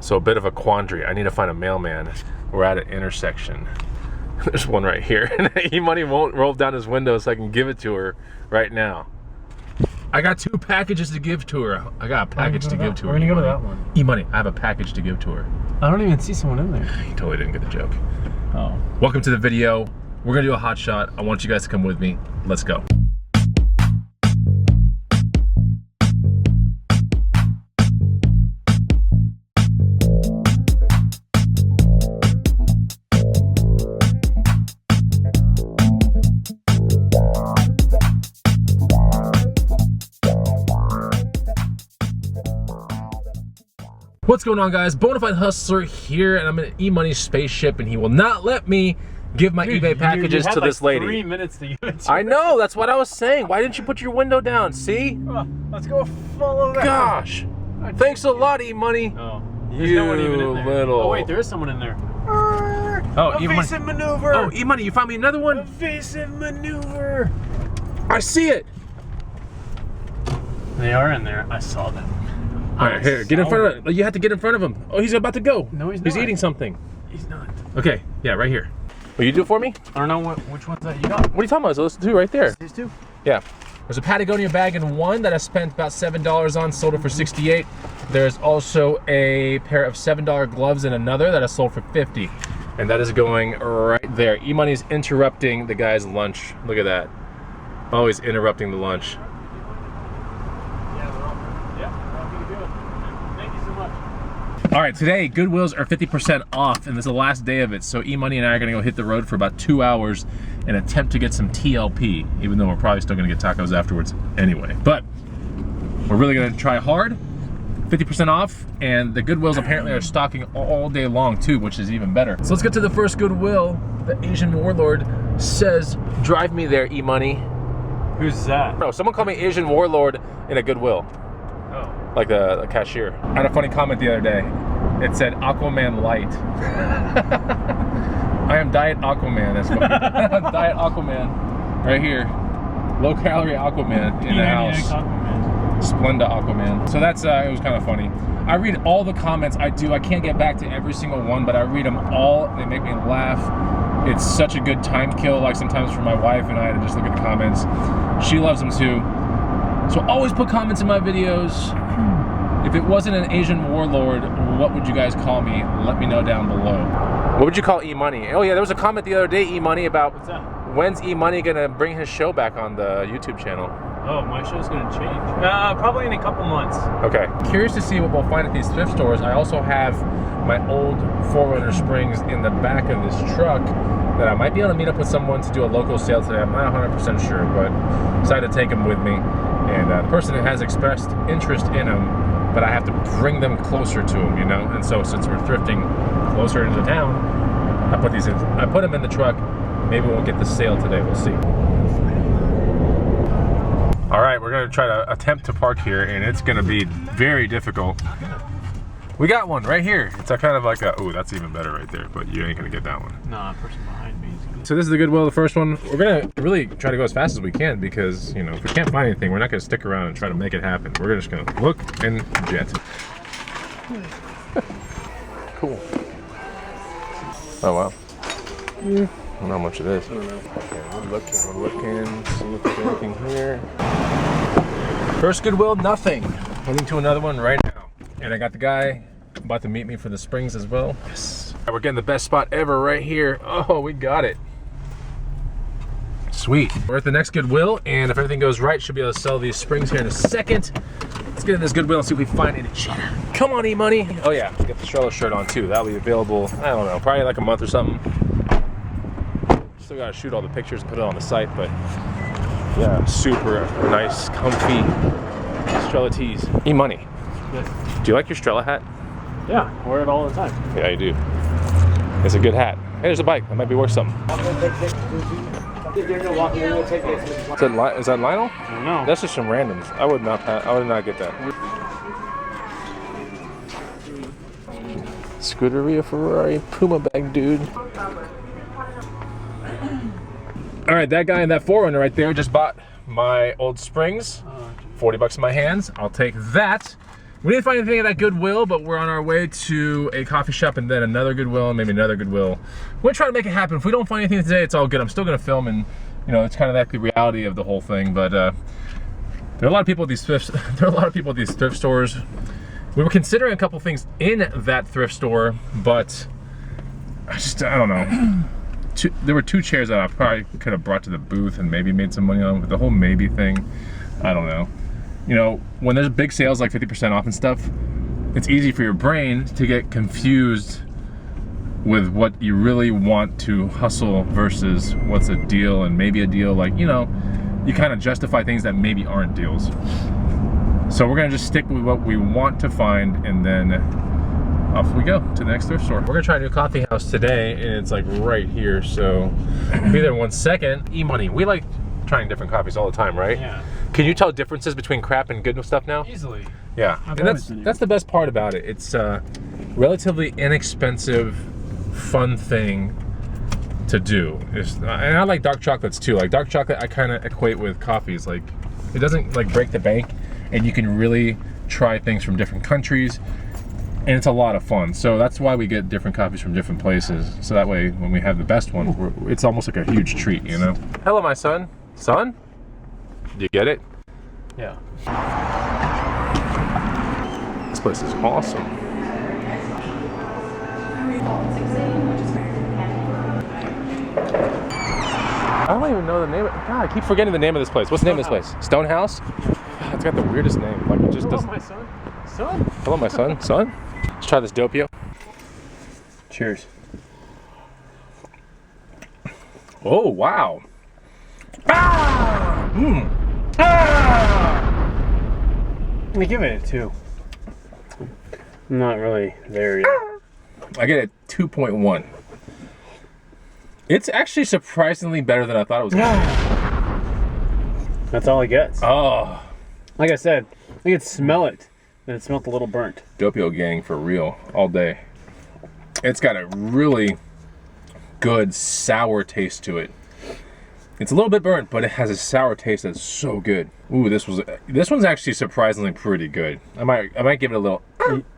So a bit of a quandary. I need to find a mailman. We're at an intersection. There's one right here. E-Money won't roll down his window so I can give it to her right now. I got 2 packages to give to her. I got a package to give to her. We're gonna go to that one. E-Money, I have a package to give to her. I don't even see someone in there. You totally didn't get the joke. Oh. Welcome to the video. We're gonna do a hot shot. I want you guys to come with me. Let's go. What's going on, guys? Bonafide Hustler here, and I'm in E-Money's spaceship, and he will not let me give my eBay packages to this lady. 3 minutes to give it to I know, that's what I was saying. Why didn't you put your window down? See? Let's go follow that. Gosh. Thanks a lot, E-Money. Oh, there's no one even in there. Little... Oh wait, there is someone in there. Oh, evasive maneuver. Oh, E-Money, you found me another one? Evasive maneuver. I see it. They are in there. I saw them. All right, here, get in front of him. You have to get in front of him. Oh, he's about to go. No, he's not. He's eating something. He's not. Okay, yeah, right here. Will you do it for me? I don't know which one's that you got. What are you talking about? Those 2 right there. These 2? Yeah. There's a Patagonia bag in one that I spent about $7 on, sold it for $68. There's also a pair of $7 gloves in another that I sold for $50. And that is going right there. E-Money's interrupting the guy's lunch. Look at that. Always interrupting the lunch. All right, today Goodwills are 50% off, and this is the last day of it. So E-Money and I are gonna go hit the road for about 2 hours and attempt to get some TLP, even though we're probably still gonna get tacos afterwards anyway. But we're really gonna try hard. 50% off, and the Goodwills apparently are stocking all day long too, which is even better. So let's get to the first Goodwill. The Asian Warlord says, drive me there, E-Money. Who's that? No, someone called me Asian Warlord in a Goodwill. Oh. Like the cashier. I had a funny comment the other day. It said Aquaman Light. I am Diet Aquaman. That's what Diet Aquaman. Right here. Low calorie Aquaman in the house. Splenda Aquaman. So that's, it was kind of funny. I read all the comments. I can't get back to every single one, but I read them all. They make me laugh. It's such a good time kill, like sometimes for my wife and I to just look at the comments. She loves them too. So always put comments in my videos. If it wasn't an Asian Warlord, what would you guys call me? Let me know down below. What would you call E-Money? Oh yeah, there was a comment the other day, E-Money, about what's that? When's E-Money gonna bring his show back on the YouTube channel? Oh, my show's gonna change. Probably in a couple months. Okay. Curious to see what we'll find at these thrift stores. I also have my old 4Runner springs in the back of this truck that I might be able to meet up with someone to do a local sale today. I'm not 100% sure, but decided to take them with me. And the person has expressed interest in them, but I have to bring them closer to them, you know? And so since we're thrifting closer into town, I put them in the truck. Maybe we'll get the sale today, we'll see. All right, we're gonna try to attempt to park here, and it's gonna be very difficult. We got one right here. It's a kind of like a, oh, that's even better right there, but you ain't gonna get that one. Nah, person behind me is good. So this is the Goodwill, the first one. We're gonna really try to go as fast as we can because, you know, if we can't find anything, we're not gonna stick around and try to make it happen. We're just gonna look and jet. Cool. Oh, wow. I don't know how much it is. I don't know. Okay, we're looking, see if there's anything here. First Goodwill, nothing. Heading to another one right now. And I got the guy about to meet me for the springs as well. Yes. We're getting the best spot ever right here. Oh, we got it. Sweet. We're at the next Goodwill, and if everything goes right, should be able to sell these springs here in a second. Let's get in this Goodwill and see if we find any cheddar. Come on, E-Money. Oh yeah, get the Strella shirt on too. That'll be available, I don't know, probably like a month or something. Still gotta shoot all the pictures and put it on the site, but yeah, super nice, comfy Strella tees. E-Money. Yes. Do you like your Strella hat? Yeah, I wear it all the time. Yeah, you do. It's a good hat. Hey, there's a bike. That might be worth something. Is that Lionel? No. That's just some randoms. I would not get that. Scuderia Ferrari Puma bag, dude. All right, that guy in that 4Runner right there just bought my old springs. 40 bucks in my hands. I'll take that. We didn't find anything at that Goodwill, but we're on our way to a coffee shop and then another Goodwill and maybe another Goodwill. We're trying to make it happen. If we don't find anything today, it's all good. I'm still gonna film, and you know, it's kind of like the reality of the whole thing. But there are a lot of people at these thrifts. There are a lot of people at these thrift stores. We were considering a couple things in that thrift store, but I don't know. There were 2 chairs that I probably could have brought to the booth and maybe made some money on, but the whole maybe thing, I don't know. You know, when there's big sales like 50% off and stuff, it's easy for your brain to get confused with what you really want to hustle versus what's a deal and maybe a deal. Like, you know, you kind of justify things that maybe aren't deals. So we're gonna just stick with what we want to find, and then off we go to the next thrift store. We're gonna try a new coffee house today, and it's like right here, so be there in 1 second. E-money, we like trying different coffees all the time, right? Yeah. Can you tell differences between crap and good stuff now? Easily. Yeah, and that's the best part about it. It's a relatively inexpensive, fun thing to do. And I like dark chocolates too. Like dark chocolate, I kind of equate with coffees. Like it doesn't like break the bank, and you can really try things from different countries, and it's a lot of fun. So that's why we get different coffees from different places. So that way, when we have the best one, it's almost like a huge treat, you know? Hello, my son. Son? Do you get it? Yeah. This place is awesome. I don't even know the name. God, I keep forgetting the name of this place. What's the name of this place? Stonehouse? It's got the weirdest name. Like it just doesn't. Hello, my son. Son? Hello, my son. Son? Let's try this Doppio. Cheers. Oh, wow. Ah! Mmm. Ah! I'm gonna give it a 2. I'm not really there yet. I get a 2.1. It's actually surprisingly better than I thought it was going to be. That's all it gets. Oh. Like I said, I could smell it, and it smelled a little burnt. Doppio gang for real, all day. It's got a really good sour taste to it. It's a little bit burnt, but it has a sour taste that's so good. Ooh, this one's actually surprisingly pretty good. I might give it a little.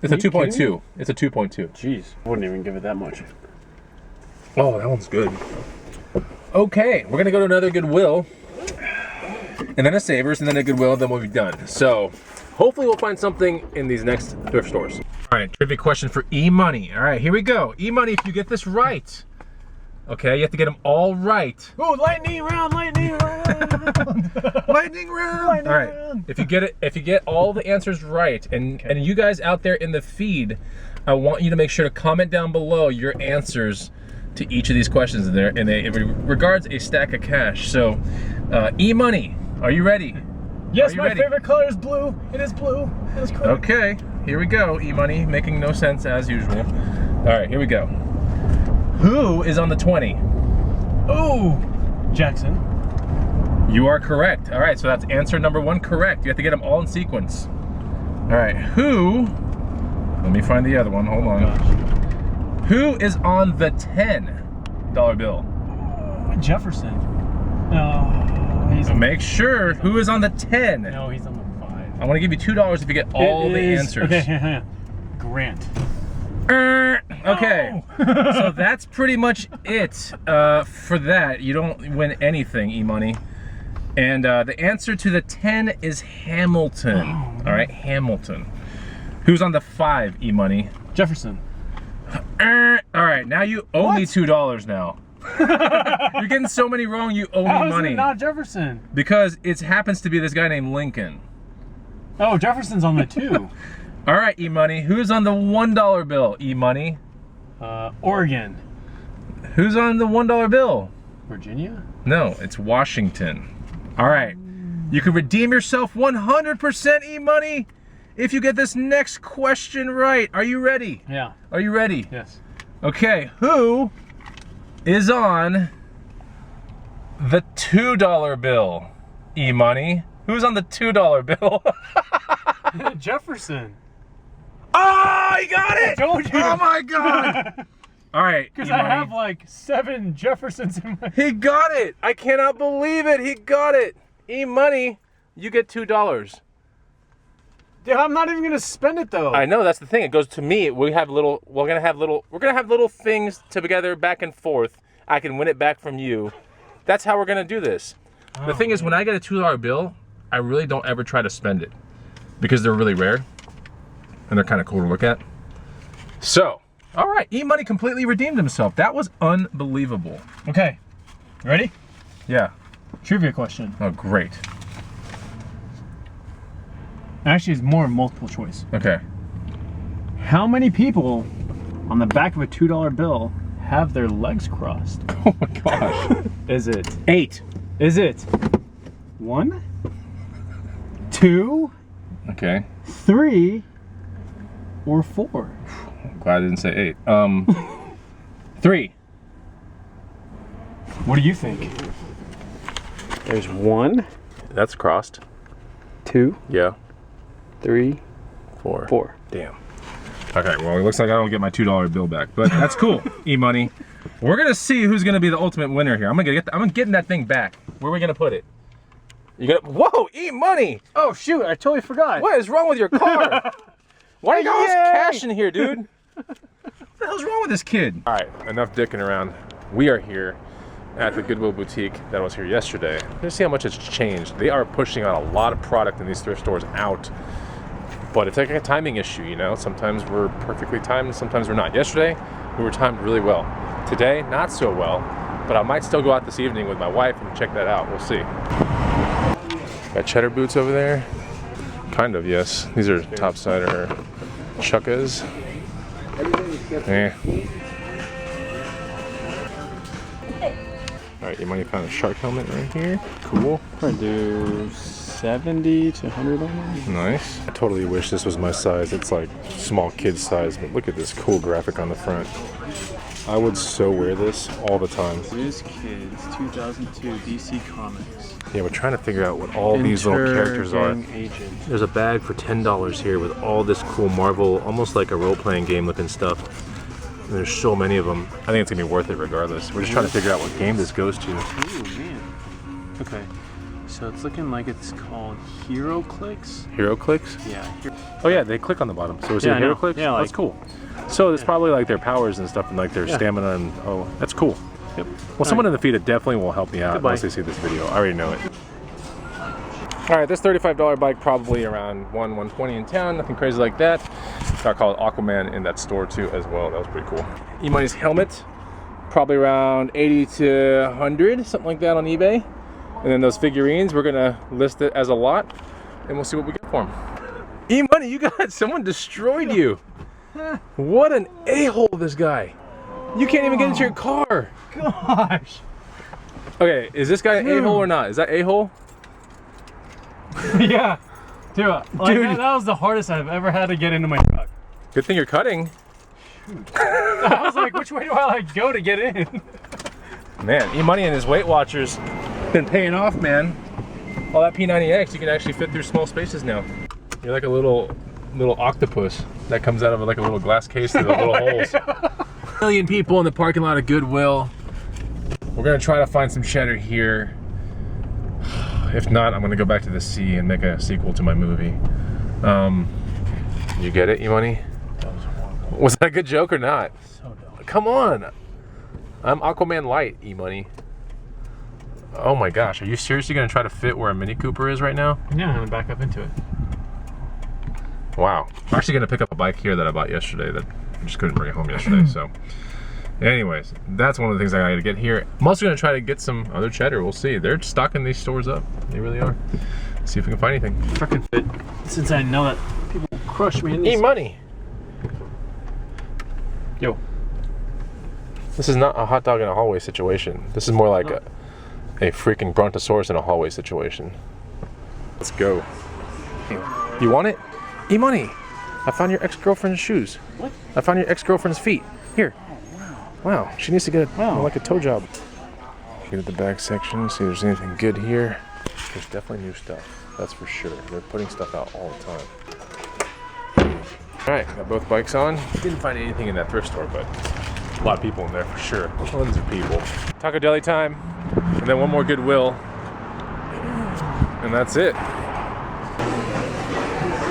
It's a 2.2. It's a 2.2. Jeez, I wouldn't even give it that much. Oh, that one's good. Okay, we're gonna go to another Goodwill, and then a Savers, and then a Goodwill, and then we'll be done. So, hopefully we'll find something in these next thrift stores. All right, trivia question for E-money. All right, here we go. E-money, if you get this right, okay, you have to get them all right. Oh, lightning round, lightning round. Lightning round. Lightning all right, round. if you get all the answers right, and you guys out there in the feed, I want you to make sure to comment down below your answers to each of these questions in there, and it regards a stack of cash. So, E-money, are you ready? Yes, my favorite color is blue. It is blue. It is correct. Okay, here we go. E-money, making no sense as usual. All right, here we go. Who is on the 20? Ooh, Jackson. You are correct. All right, so that's answer number 1 correct. You have to get them all in sequence. All right, who? Let me find the other one. Hold on. Gosh. Who is on the $10 bill? Jefferson. No, he's on. Make sure who is on the 10. No, he's on the 5. I want to give you $2 if you get all the answers. Okay, Grant. Okay, No. so that's pretty much it for that. You don't win anything, E-money. And the answer to the 10 is Hamilton. Oh, all right, Hamilton. Who's on the 5, E-money? Jefferson. All right, now you owe me $2 now. You're getting so many wrong, you owe me money. How is it not Jefferson? Because it happens to be this guy named Lincoln. Oh, Jefferson's on the 2. All right, E-money. Who's on the $1 bill, E-money? Oregon. Who's on the $1 bill? Virginia? No, it's Washington. All right, you can redeem yourself 100%, E-money, if you get this next question right. Are you ready? Yeah. Are you ready? Yes. Okay, who is on the $2 bill, E-money? Who's on the $2 bill? Jefferson. Oh, he got it! I told you. Oh my God! All right, Because E-money. I have like 7 Jeffersons in my... He got it! I cannot believe it! He got it! E-money, you get $2. Dude, I'm not even gonna spend it though. I know, that's the thing. It goes to me. We're gonna have little things together back and forth. I can win it back from you. That's how we're gonna do this. The thing is, when I get a $2 bill, I really don't ever try to spend it because they're really rare and they're kind of cool to look at. So, all right, E-Money completely redeemed himself. That was unbelievable. Okay, ready? Yeah. Trivia question. Oh, great. Actually, it's more multiple choice. Okay. How many people on the back of a $2 bill have their legs crossed? Oh my gosh. Is it 8? Is it 1, 2, Okay. 3, or 4? I'm glad I didn't say 8. 3. What do you think? There's 1. That's crossed. 2. Yeah. 3. 4. 4. Damn. Okay, well, it looks like I don't get my $2 bill back, but that's cool. E-Money. We're gonna see who's gonna be the ultimate winner here. I'm gonna get that thing back. Where are we gonna put it? Whoa, E-Money! Oh shoot, I totally forgot. What is wrong with your car? Why you got all this cash in here, dude? What the hell's wrong with this kid? All right, enough dicking around. We are here at the Goodwill boutique that was here yesterday. Let's see how much it's changed. They are pushing out a lot of product in these thrift stores out, but it's like a timing issue, you know? Sometimes we're perfectly timed, sometimes we're not. Yesterday, we were timed really well. Today, not so well, but I might still go out this evening with my wife and check that out. We'll see. Got cheddar boots over there. Kind of, yes. These are topsider chukkas. Alright, you might have found a shark helmet right here. Cool. Probably do 70 to 100 on that. Nice. I totally wish this was my size. It's like small kid size, but look at this cool graphic on the front. I would so wear this all the time. News Kids 2002 DC Comics. Yeah, we're trying to figure out what all these little characters are. Agent. There's a bag for $10 here with all this cool Marvel, almost like a role-playing game looking stuff. And there's so many of them. I think it's gonna be worth it regardless. We're just trying to figure out what game this goes to. Ooh, man. Okay. So it's looking like it's called Hero Clicks. Hero Clicks? Yeah. Oh yeah, they click on the bottom. So is it Hero Clicks? Yeah, that's cool. So it's probably like their powers and stuff and like their stamina and oh, that's cool. Yep. Well, someone in the feed definitely will help me out once they see this video. I already know it. All right, this $35 bike probably around $120 in town, nothing crazy like that. Got called Aquaman in that store too as well. That was pretty cool. E-Money's helmet, probably around 80 to 100, something like that on eBay. And then those figurines, we're gonna list it as a lot, and we'll see what we get for them. E-Money, you got someone destroyed you. What an a-hole this guy. You can't even get into your car. Gosh. Okay, is this guy an a-hole or not? Is that a-hole? Yeah. Dude, that was the hardest I've ever had to get into my truck. Good thing you're cutting. I was like, which way do I like go to get in? Man, E-Money and his Weight Watchers been paying off, man. All that P90X, you can actually fit through small spaces now. You're like a little octopus that comes out of like a little glass case through the little holes. A million people in the parking lot of Goodwill. We're gonna try to find some cheddar here. If not, I'm gonna go back to the sea and make a sequel to my movie. You get it, E-Money? Was that a good joke or not? So dumb. Come on. I'm Aquaman Light, E-Money. Oh my gosh, are you seriously gonna try to fit where a Mini Cooper is right now? Yeah, I'm gonna back up into it. Wow. I'm actually gonna pick up a bike here that I bought yesterday that I just couldn't bring it home yesterday, so. Anyways, that's one of the things I gotta get here. I'm also gonna try to get some other cheddar, we'll see. They're stocking these stores up, they really are. Let's see if we can find anything. Fucking fit, since I know that people will crush me in these. E-Money! Yo. This is not a hot dog in a hallway situation. This is more like a freaking brontosaurus in a hallway situation. Let's go. You want it? E-Money! I found your ex-girlfriend's shoes. What? I found your ex-girlfriend's feet. Here. Wow, she needs to get like a toe job. Get at the back section, see if there's anything good here. There's definitely new stuff, that's for sure. They're putting stuff out all the time. All right, got both bikes on. Didn't find anything in that thrift store, but a lot of people in there for sure. Tons of people. Taco Deli time, and then one more Goodwill, and that's it.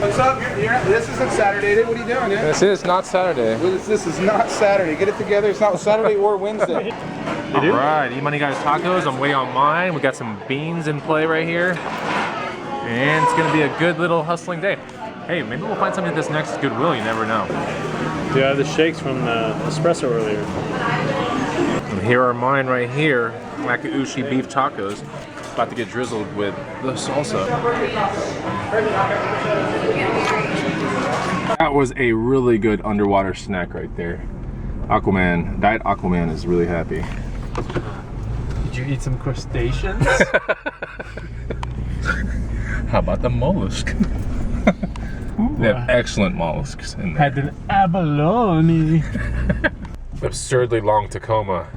What's up? This isn't Saturday. What are you doing, man? This is not Saturday. This is not Saturday. Get it together. It's not Saturday or Wednesday. All right, E-Money Guys Tacos. I'm way on mine. We got some beans in play right here. And it's gonna be a good little hustling day. Hey, maybe we'll find something at this next Goodwill, you never know. Do you have the shakes from the espresso earlier? And here are mine right here. Wakaushi beef tacos. About to get drizzled with the salsa. That was a really good underwater snack right there. Aquaman, Diet Aquaman is really happy. Did you eat some crustaceans? How about the mollusk? They have excellent mollusks in there. Had an abalone. Absurdly long Tacoma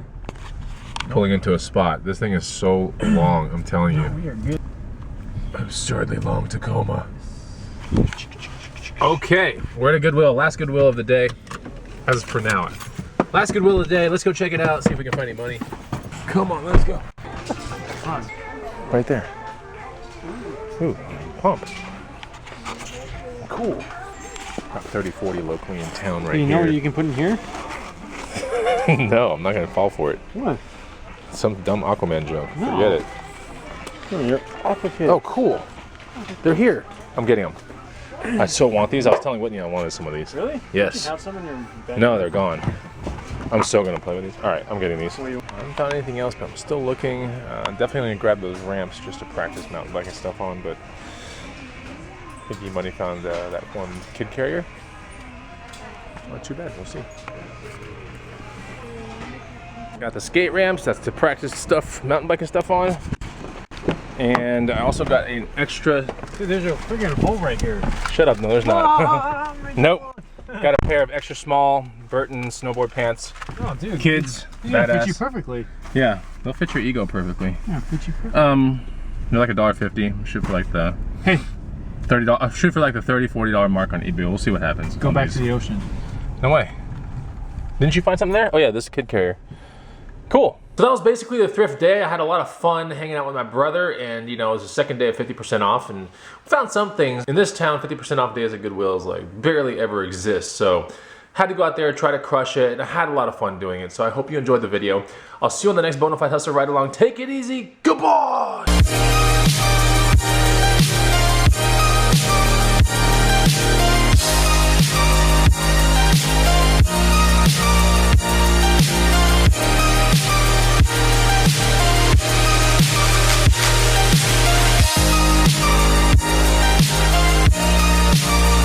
pulling into a spot. This thing is so long, I'm telling you. We are good. Absurdly long Tacoma. Okay, we're at a Goodwill. Last Goodwill of the day. As for now. Last Goodwill of the day. Let's go check it out, see if we can find any money. Come on, let's go. Right there. Ooh, pump. Cool. Got 30-40 locally in town right here. You know what you can put in here? No, I'm not gonna fall for it. What? Some dumb Aquaman joke. No. Forget it. Oh, you're Aqua Kid. Oh, cool. They're here. I'm getting them. I so want these. I was telling Whitney I wanted some of these. Really? Yes. You have some in your bag? No, they're gone. I'm still gonna play with these. All right, I'm getting these. I haven't found anything else, but I'm still looking. Definitely gonna grab those ramps just to practice mountain biking stuff on. But I think E-Money found that one kid carrier. Not too bad. We'll see. Got the skate ramps. That's to practice stuff, mountain biking stuff on. And I also got an extra. Dude, there's a freaking hole right here. Shut up! No, there's not. Nope. Got a pair of extra small Burton snowboard pants. Oh, dude. Kids. Yeah, badass. fit you perfectly. Yeah, they'll fit your ego perfectly. Yeah, fit you perfectly. They're like $1.50. Shoot for like the Hey, $30. Shoot for like the $30-40 mark on eBay. We'll see what happens. go back to the ocean. No way. Didn't you find something there? Oh yeah, this kid carrier. Cool. So that was basically the thrift day. I had a lot of fun hanging out with my brother, and you know, it was the second day of 50% off, and we found some things. In this town, 50% off days at Goodwill is like barely ever exist. So had to go out there, try to crush it, and I had a lot of fun doing it. So I hope you enjoyed the video. I'll see you on the next Bonafide Hustle ride along. Take it easy. Goodbye.